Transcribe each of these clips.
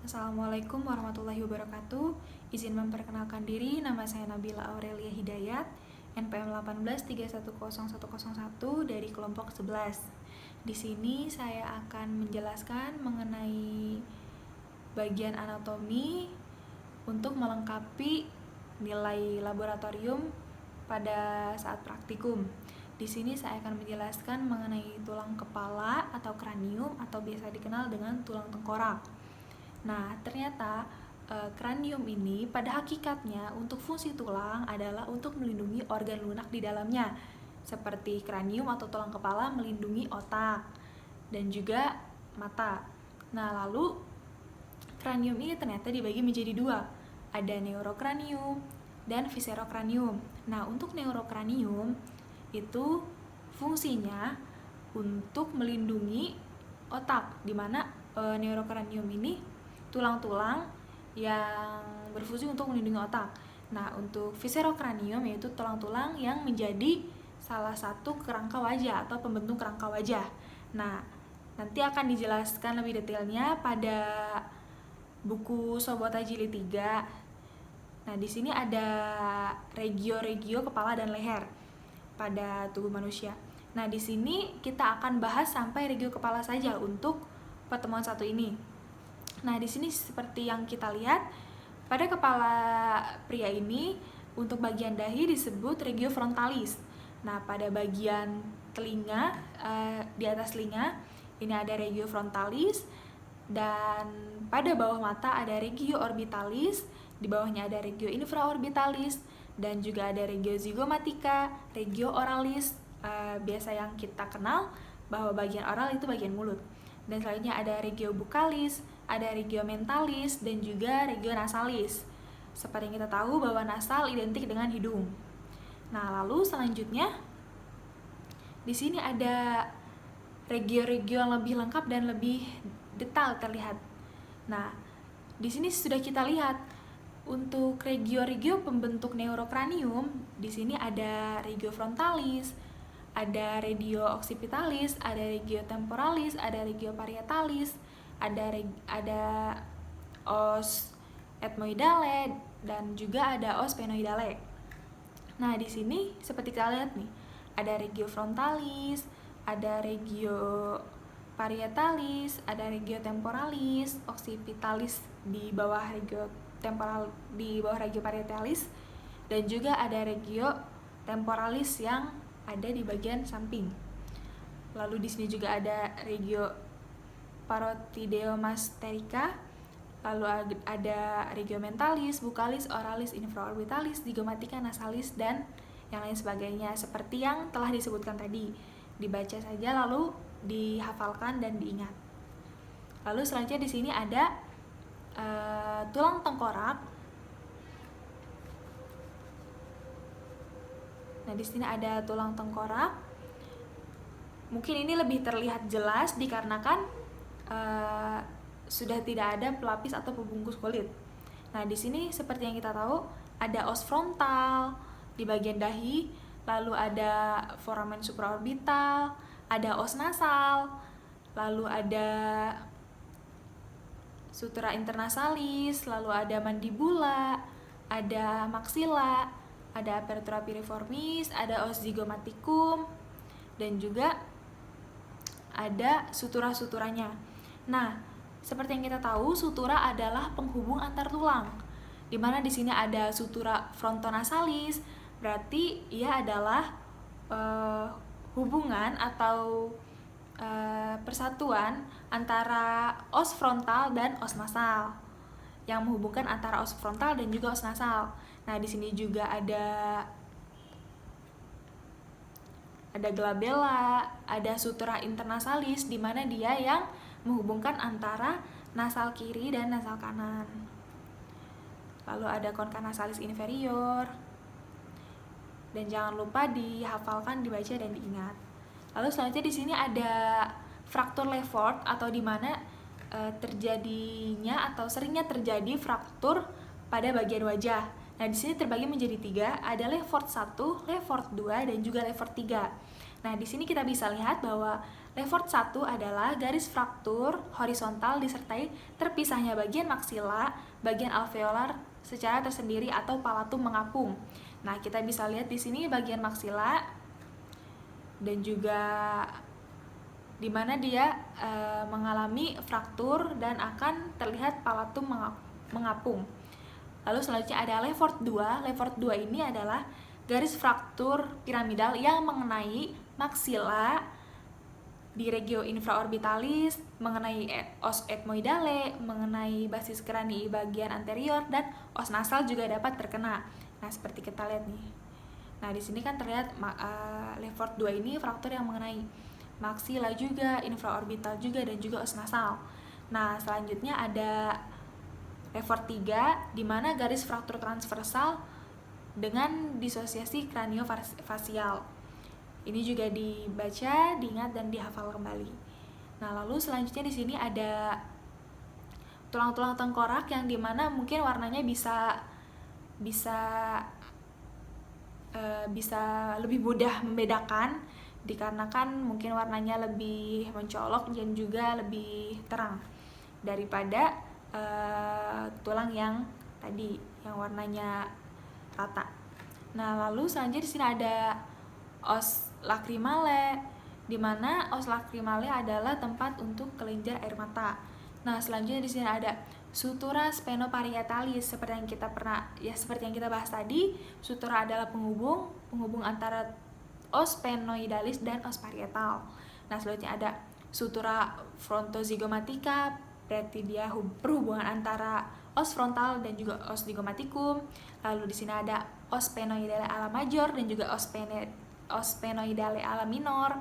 Assalamualaikum warahmatullahi wabarakatuh. Izin memperkenalkan diri, nama saya Nabila Aurelia Hidayat, NPM 18310101 dari kelompok 11. Di sini saya akan menjelaskan mengenai bagian anatomi untuk melengkapi nilai laboratorium pada saat praktikum. Di sini saya akan menjelaskan mengenai tulang kepala atau kranium atau biasa dikenal dengan tulang tengkorak. Nah, ternyata kranium ini pada hakikatnya untuk fungsi tulang adalah untuk melindungi organ lunak di dalamnya, seperti kranium atau tulang kepala melindungi otak dan juga mata. Nah, lalu kranium ini ternyata dibagi menjadi dua, ada neurokranium dan viscerokranium. Nah, untuk neurokranium itu fungsinya untuk melindungi otak, di mana neurokranium ini tulang-tulang yang berfungsi untuk melindungi otak. Nah, untuk viscerokranium yaitu tulang-tulang yang menjadi salah satu kerangka wajah atau pembentuk kerangka wajah. Nah, nanti akan dijelaskan lebih detailnya pada buku Sobota Jilid 3. Nah, di sini ada regio-regio kepala dan leher pada tubuh manusia. Nah, di sini kita akan bahas sampai regio kepala saja untuk pertemuan satu ini. Nah, di sini seperti yang kita lihat, pada kepala pria ini untuk bagian dahi disebut regio frontalis. Nah, pada bagian telinga, di atas telinga ini ada regio frontalis, dan pada bawah mata ada regio orbitalis, di bawahnya ada regio infraorbitalis, dan juga ada regio zygomatica, regio oralis, biasa yang kita kenal bahwa bagian oral itu bagian mulut. Dan selanjutnya ada regio buccalis, ada regio mentalis, dan juga regio nasalis. Seperti yang kita tahu bahwa nasal identik dengan hidung. Nah, lalu selanjutnya di sini ada regio-regio yang lebih lengkap dan lebih detail terlihat. Nah, di sini sudah kita lihat untuk regio-regio pembentuk neurokranium, di sini ada regio frontalis, ada regio occipitalis, ada regio temporalis, ada regio parietalis, ada os ethmoidale, dan juga ada os sphenoidale. Nah, di sini seperti kita lihat nih, ada regio frontalis, ada regio parietalis, ada regio temporalis, occipitalis di bawah regio temporal, di bawah regio parietalis, dan juga ada regio temporalis yang ada di bagian samping. Lalu di sini juga ada regio parotideomasterica, lalu ada regio mentalis, buccalis, oralis, infraorbitalis, zygomatica, nasalis, dan yang lain sebagainya seperti yang telah disebutkan tadi. Dibaca saja lalu dihafalkan dan diingat. Lalu selanjutnya di sini ada tulang tengkorak. Nah, di sini ada tulang tengkorak. Mungkin ini lebih terlihat jelas dikarenakan sudah tidak ada pelapis atau pembungkus kulit. Nah, di sini seperti yang kita tahu ada os frontal di bagian dahi, lalu ada foramen supraorbital, ada os nasal, lalu ada sutura internasalis, lalu ada mandibula, ada maxilla, ada apertura piriformis, ada os zygomaticum, dan juga ada sutura-suturanya. Nah, seperti yang kita tahu, sutura adalah penghubung antar tulang, di mana di sini ada sutura frontonasalis, berarti ia adalah hubungan atau persatuan antara os frontal dan os nasal, yang menghubungkan antara os frontal dan juga os nasal. Nah, di sini juga ada glabella, ada sutura internasalis, di mana dia yang menghubungkan antara nasal kiri dan nasal kanan. Lalu ada concha nasalis inferior. Dan jangan lupa dihafalkan, dibaca, dan diingat. Lalu selanjutnya di sini ada fraktur Lefort, atau di mana terjadinya atau seringnya terjadi fraktur pada bagian wajah. Nah, di sini terbagi menjadi 3, ada Lefort 1, Lefort 2, dan juga Lefort 3. Nah, di sini kita bisa lihat bahwa Lefort 1 adalah garis fraktur horizontal disertai terpisahnya bagian maksila, bagian alveolar secara tersendiri atau palatum mengapung. Nah, kita bisa lihat di sini bagian maksila dan juga di mana dia mengalami fraktur dan akan terlihat palatum mengapung. Lalu selanjutnya ada Lefort 2. Lefort 2 ini adalah garis fraktur piramidal yang mengenai maksila di regio infraorbitalis, mengenai os ethmoidale, mengenai basis cranii bagian anterior, dan os nasal juga dapat terkena. Nah, seperti kita lihat nih. Nah, di sini kan terlihat Lefort 2 ini fraktur yang mengenai maksila juga, infraorbital juga, dan juga os nasal. Nah, selanjutnya ada Lefort 3, di mana garis fraktur transversal dengan disosiasi kraniofasial. Ini juga dibaca, diingat, dan dihafal kembali. Nah, lalu selanjutnya di sini ada tulang-tulang tengkorak yang dimana mungkin warnanya bisa lebih mudah membedakan dikarenakan mungkin warnanya lebih mencolok dan juga lebih terang daripada tulang yang tadi yang warnanya rata. Nah, lalu selanjutnya di sini ada os lacrimale, di mana os lacrimale adalah tempat untuk kelenjar air mata. Nah, selanjutnya di sini ada sutura spenoparietalis, seperti yang kita bahas tadi. Sutura adalah penghubung antara os sphenoidalis dan os parietal. Nah, selanjutnya ada sutura frontozygomatica, berarti dia perhubungan antara os frontal dan juga os zygomatikum. Lalu di sini ada os sphenoidale ala major dan juga os sphenoidale ala minor.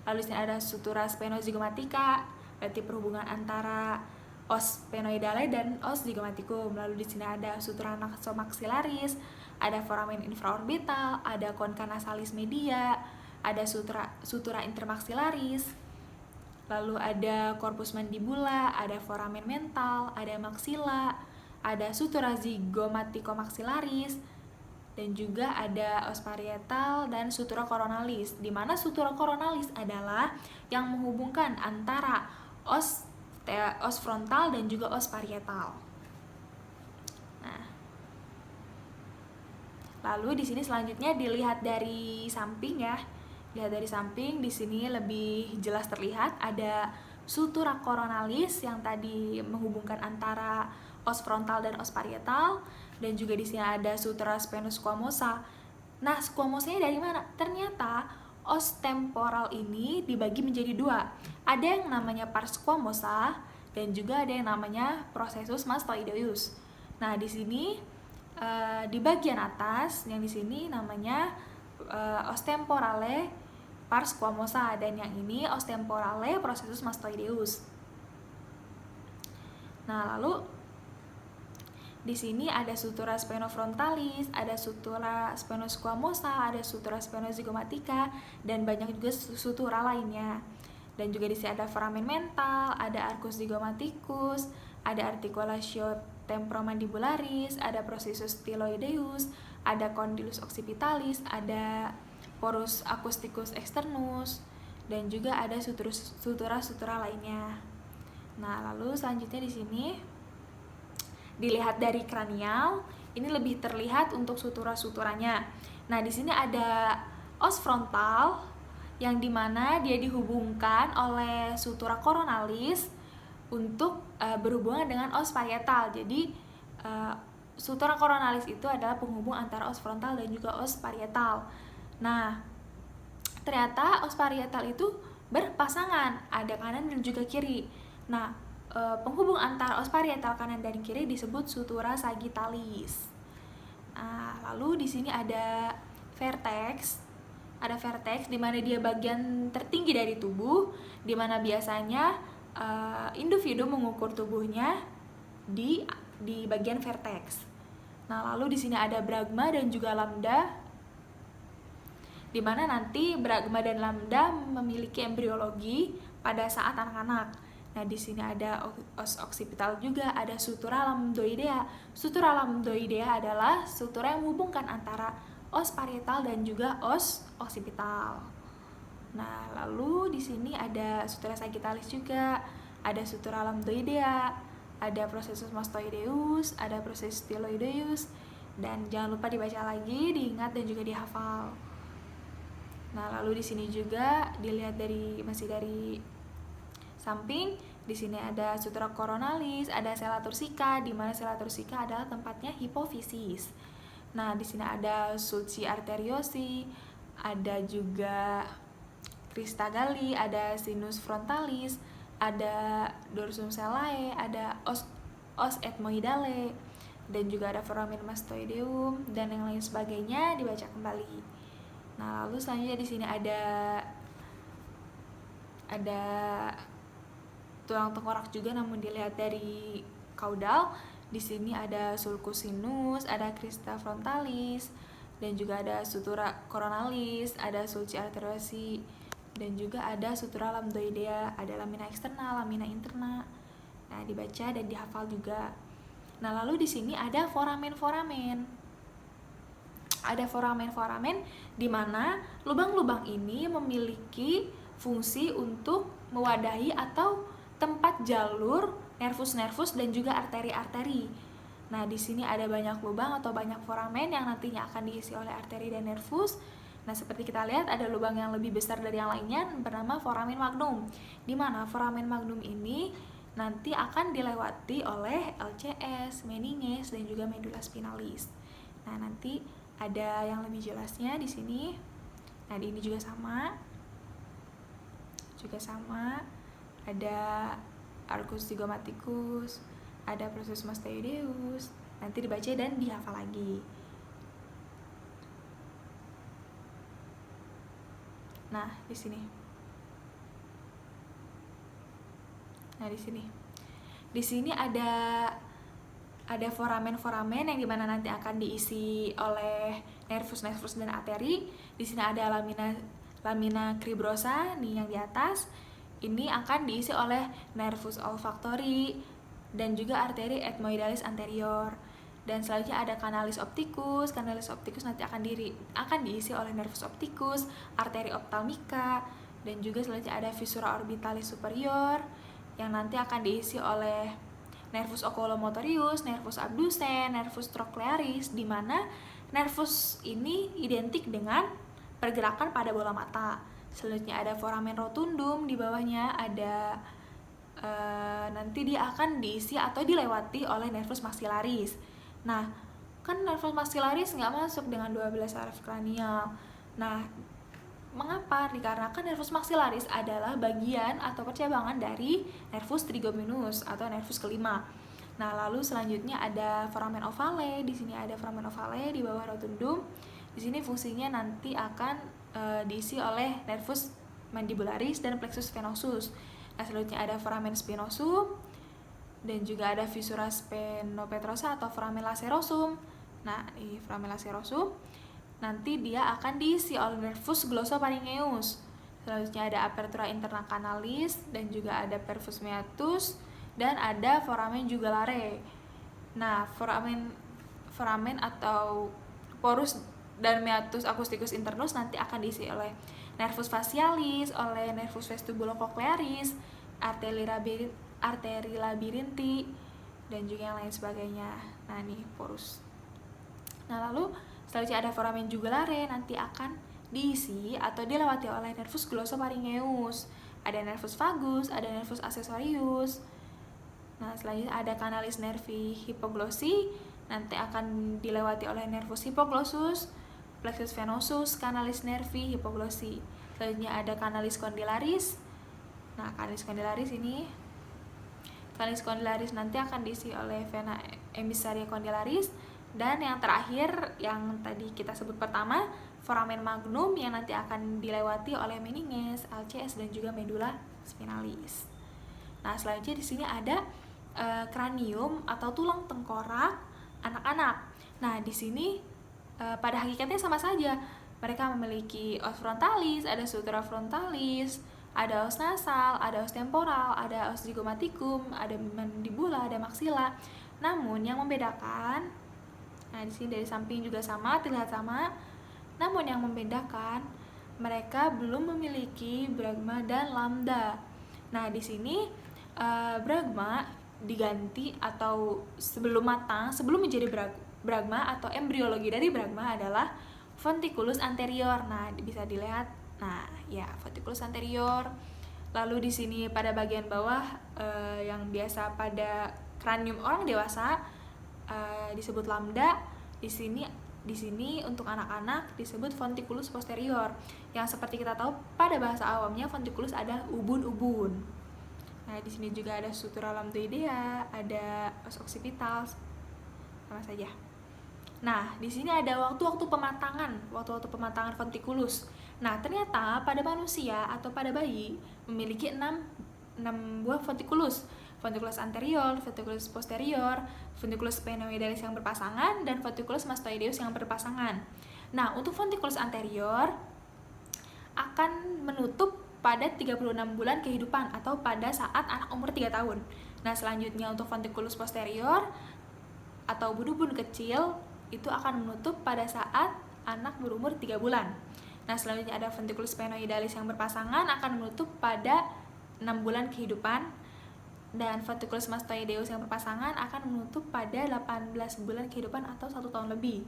Lalu di sini ada sutura sphenozygomatica, berarti perhubungan antara os sphenoidale dan os zygomatikum. Lalu di sini ada sutura nasomaxillaris, ada foramen infraorbital, ada concha nasalis media, ada sutura intermaxillaris. Lalu ada corpus mandibula, ada foramen mental, ada maxilla, ada sutura zygomaticomaxillaris, dan juga ada os parietal dan sutura coronalis, di mana sutura coronalis adalah yang menghubungkan antara os frontal dan juga os parietal. Nah, lalu di sini selanjutnya dilihat dari samping ya. Lihat dari samping, di sini lebih jelas terlihat ada sutura coronalis yang tadi menghubungkan antara os frontal dan os parietal. Dan juga di sini ada sutura sphenoisquamosa. Nah, squamosanya dari mana? Ternyata os temporal ini dibagi menjadi dua. Ada yang namanya pars squamosa dan juga ada yang namanya processus mastoideus. Nah, di sini di bagian atas yang di sini namanya os temporale pars squamosa dan yang ini os temporale processus mastoideus. Nah, lalu di sini ada sutura sphenofrontalis, ada sutura sphenoisquamosa, ada sutura sphenozygomatica, dan banyak juga sutura lainnya. Dan juga di sini ada foramen mental, ada arcus zygomaticus, ada articulatio temporomandibularis, ada processus styloideus, ada condylus occipitalis, ada porus acousticus externus, dan juga ada sutura-sutura lainnya. Nah, lalu selanjutnya di sini dilihat dari kranial, ini lebih terlihat untuk sutura-suturanya. Nah, di sini ada os frontal yang dimana dia dihubungkan oleh sutura coronalis untuk berhubungan dengan os parietal. Jadi sutura coronalis itu adalah penghubung antara os frontal dan juga os parietal. Nah, ternyata os parietal itu berpasangan, ada kanan dan juga kiri. Nah, penghubung antara os parietal kanan dan kiri disebut sutura sagittalis. Nah, lalu di sini ada vertex. Ada vertex di mana dia bagian tertinggi dari tubuh, di mana biasanya individu mengukur tubuhnya di bagian vertex. Nah, lalu di sini ada bragma dan juga lambda, di mana nanti bragma dan lambda memiliki embriologi pada saat anak-anak. Nah, di sini ada os occipital juga, ada sutura lambdoidea. Sutura lambdoidea adalah sutura yang menghubungkan antara os parietal dan juga os occipital. Nah, lalu di sini ada sutura sagittalis juga, ada sutura lambdoidea, ada processus mastoideus, ada processus styloideus, dan jangan lupa dibaca lagi, diingat dan juga dihafal. Nah, lalu di sini juga dilihat masih dari samping, di sini ada sutura coronalis, ada sella turcica, di mana sella turcica adalah tempatnya hipofisis. Nah, di sini ada sulci arteriosi, ada juga crista galli, ada sinus frontalis, ada dorsum sellae, ada os ethmoidale, dan juga ada foramen mastoideum dan yang lain sebagainya, dibaca kembali. Nah, lalu selanjutnya di sini ada tulang tengkorak juga, namun dilihat dari kaudal. Di sini ada sulcus sinus, ada crista frontalis, dan juga ada sutura coronalis, ada sulci arteriosi, dan juga ada sutura lambdoidea, ada lamina eksterna, lamina interna. Nah, dibaca dan dihafal juga. Nah, lalu di sini ada foramen-foramen. Ada foramen-foramen di mana lubang-lubang ini memiliki fungsi untuk mewadahi atau tempat jalur nervus-nervus dan juga arteri-arteri. Nah, di sini ada banyak lubang atau banyak foramen yang nantinya akan diisi oleh arteri dan nervus. Nah, seperti kita lihat ada lubang yang lebih besar dari yang lainnya bernama foramen magnum. Di mana foramen magnum ini nanti akan dilewati oleh LCS, meninges, dan juga medula spinalis. Nah, nanti ada yang lebih jelasnya di sini. Nah, di ini juga sama. Ada arcus zygomaticus, ada processus mastoideus. Nanti dibaca dan dihafal lagi. Nah, di sini. Di sini ada foramen-foramen yang dimana nanti akan diisi oleh nervus-nervus dan arteri. Di sini ada lamina cribrosa nih yang di atas. Ini akan diisi oleh nervus olfactori dan juga arteri ethmoidalis anterior. Dan selanjutnya ada canalis opticus. Canalis opticus nanti akan diisi oleh nervus opticus, arteri ophthalmica, dan juga selanjutnya ada fissura orbitalis superior yang nanti akan diisi oleh nervus oculomotorius, nervus abducens, nervus trochlearis, di mana nervus ini identik dengan pergerakan pada bola mata. Selanjutnya ada foramen rotundum, di bawahnya ada nanti dia akan diisi atau dilewati oleh nervus maxillaris. Nah, kan nervus maxillaris nggak masuk dengan 12 saraf kranial. Nah, mengapa? Dikarenakan nervus maxillaris adalah bagian atau percabangan dari nervus trigeminus atau nervus kelima. Nah, lalu selanjutnya ada foramen ovale. Di sini ada foramen ovale di bawah rotundum. Di sini fungsinya nanti akan diisi oleh nervus mandibularis dan plexus venosus. Nah, selanjutnya ada foramen spinosum dan juga ada fissura spinopetrosa atau foramen lacerosum. Nah, di foramen lacerosum nanti dia akan diisi oleh nervus glossopharyngeus. Selanjutnya ada apertura interna canalis dan juga ada perfus meatus dan ada foramen jugulare. Nah, foramen atau porus dan meatus acousticus internus nanti akan diisi oleh nervus facialis, oleh nervus vestibulocochlearis, arteri labirinti, dan juga yang lain sebagainya. Nah, ini porus. Nah, lalu selanjutnya ada foramen jugulare nanti akan diisi atau dilewati oleh nervus glossopharyngeus, ada nervus vagus, ada nervus accessorius. Nah, selanjutnya ada canalis nervi hypoglossi nanti akan dilewati oleh nervus hypoglossus, plexus venosus, canalis nervi hypoglossi. Selanjutnya ada canalis condylaris. Nah, canalis condylaris nanti akan diisi oleh vena emissaria condylaris. Dan yang terakhir yang tadi kita sebut pertama, foramen magnum yang nanti akan dilewati oleh meninges, LCS, dan juga medula spinalis. Nah, selanjutnya di sini ada kranium atau tulang tengkorak anak-anak. Nah, di sini pada hakikatnya sama saja. Mereka memiliki os frontalis, ada sutura frontalis, ada os nasal, ada os temporal, ada os zygomaticum, ada mandibula, ada maxilla. Namun yang membedakan, nah di sini dari samping juga sama, terlihat sama. Namun yang membedakan, mereka belum memiliki bragma dan lambda. Nah, di sini bragma diganti atau sebelum matang, sebelum menjadi bragma atau embriologi dari bragma adalah fonticulus anterior. Nah, bisa dilihat. Nah, ya, fonticulus anterior. Lalu di sini pada bagian bawah yang biasa pada kranium orang dewasa disebut lambda. Di sini untuk anak-anak disebut fonticulus posterior. Yang seperti kita tahu pada bahasa awamnya fonticulus adalah ubun-ubun. Nah, di sini juga ada sutura lambdoidea, ada os occipital, sama saja. Nah, di sini ada waktu-waktu pematangan fonticulus. Nah, ternyata pada manusia atau pada bayi memiliki 6 buah fonticulus. Fonticulus anterior, fonticulus posterior, fonticulus sphenoidalis yang berpasangan, dan fonticulus mastoideus yang berpasangan. Nah, untuk fonticulus anterior akan menutup pada 36 bulan kehidupan atau pada saat anak umur 3 tahun. Nah, selanjutnya untuk fonticulus posterior atau ubun-ubun kecil itu akan menutup pada saat anak berumur 3 bulan. Nah, selanjutnya ada fonticulus sphenoidalis yang berpasangan akan menutup pada 6 bulan kehidupan, dan fonticulus mastoideus yang berpasangan akan menutup pada 18 bulan kehidupan atau 1 tahun lebih.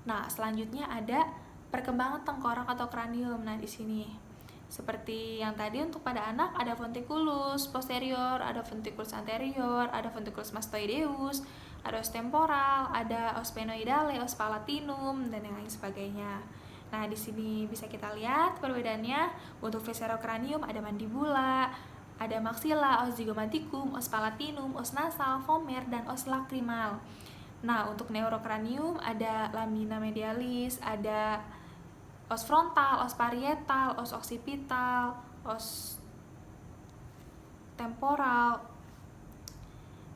Nah, selanjutnya ada perkembangan tengkorak atau kranium. Nah, di sini seperti yang tadi untuk pada anak ada fonticulus posterior, ada fonticulus anterior, ada fonticulus mastoideus, ada os temporal, ada os sphenoidale, os palatinum, dan yang lain sebagainya. Nah, di sini bisa kita lihat perbedaannya. Untuk viscerocranium ada mandibula, ada maxilla, os zygomaticum, os palatinum, os nasal, vomer, dan os lacrimal. Nah, untuk neurocranium ada lamina medialis, ada os frontal, os parietal, os occipital, os temporal.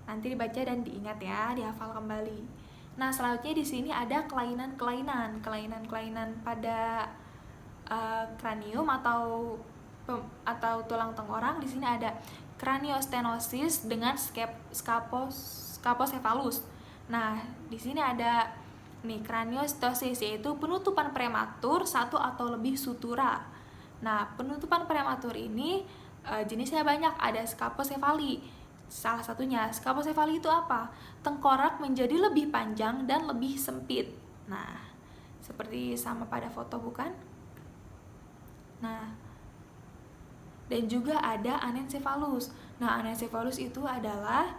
Nanti dibaca dan diingat ya, dihafal kembali. Nah, selanjutnya di sini ada kelainan-kelainan pada kranium atau tulang tengkorak. Di sini ada craniostenosis dengan scapocephalus. Nah, di sini ada craniostenosis, yaitu penutupan prematur satu atau lebih sutura. Nah, penutupan prematur ini jenisnya banyak, ada scapocephaly. Salah satunya, scapocephaly itu apa? Tengkorak menjadi lebih panjang dan lebih sempit. Nah, seperti sama pada foto, bukan? Nah, dan juga ada anencephalus. Nah, anencephalus itu adalah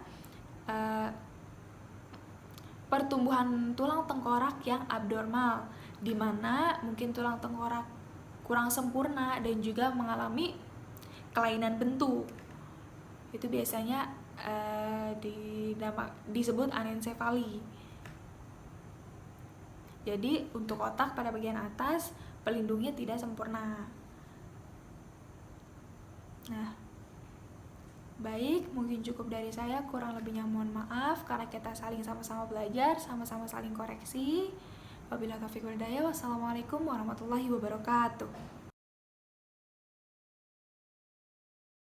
pertumbuhan tulang tengkorak yang abnormal, di mana mungkin tulang tengkorak kurang sempurna dan juga mengalami kelainan bentuk. Itu biasanya disebut anencephaly. Jadi untuk otak pada bagian atas pelindungnya tidak sempurna. Nah, baik, mungkin cukup dari saya, kurang lebihnya mohon maaf karena kita saling sama-sama belajar, sama-sama saling koreksi. Wabillahi taufiq wal hidayah. Wassalamualaikum warahmatullahi wabarakatuh.